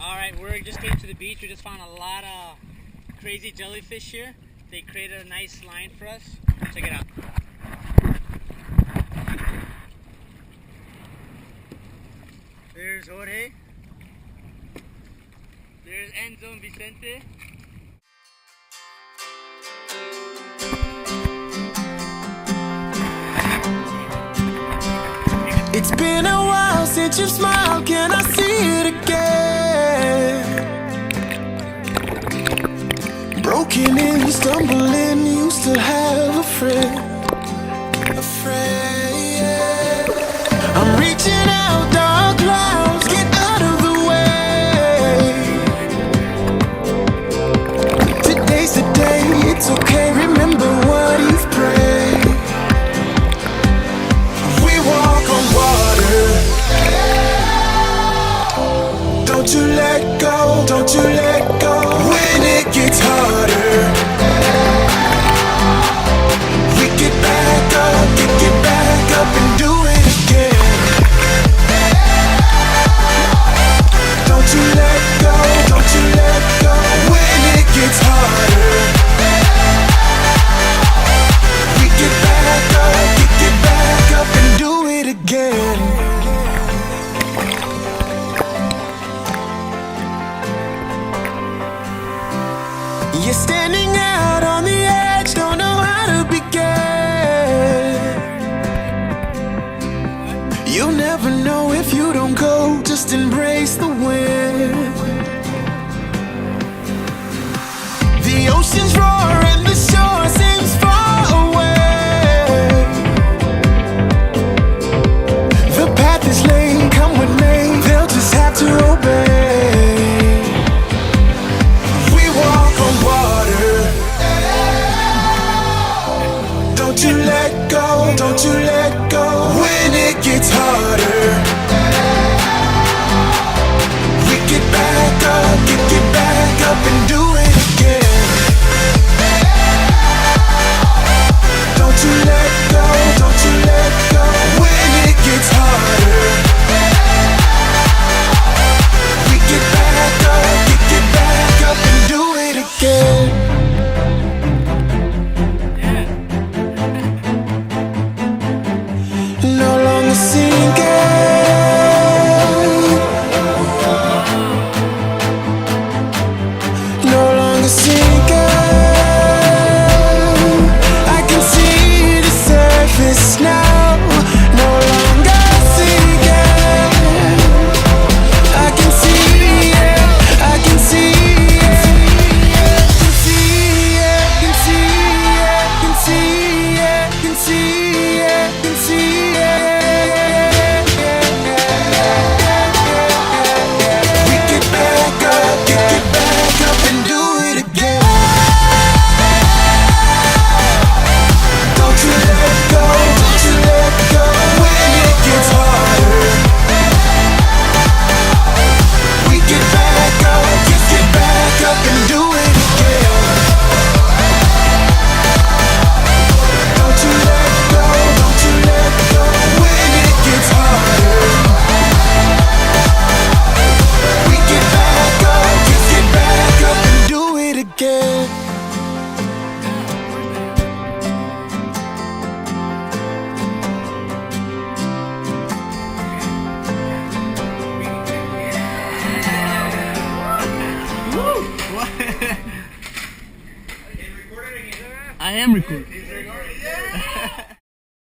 Alright, we're just getting to the beach. We just found a lot of crazy jellyfish here. They created a nice line for us. Check it out. There's Jorge. There's Enzo and Vicente. It's been a while since you've smiled, can I see it again? Broken and stumbling, you still have a friend. A friend, yeah. I'm reaching out, dark clouds, get out of the way. Today's the day, it's okay, remember what you've prayed. We walk on water. Don't you let go, don't you let go. When it gets harder, we get back up and do it again. Don't you let go, don't you let go. When it gets harder, we get back up and do it again. You're standing out on the edge, don't know how to begin. You'll never know if you don't go, just embrace the wind. The oceans roar and the shore seems far away. The path is laid, come with me, they'll just have to obey. We walk on water. Don't you let go, don't you let go. When it gets harder, we get back up and do it again. Don't you let go, don't you let go. When it gets harder, we get back up and do it again. No longer sinking, no longer sinking. I can see the surface now. No longer sinking. I can see it, I can see it, can see it, can see it, can see it, can see it, can see it. We get back up and do it again. Don't you let go, don't you let go. When it gets harder, we get back up and do it again. Don't you let go, don't you let go. When it gets harder, we get back up and do it again. I am recording. He's recording. Yeah.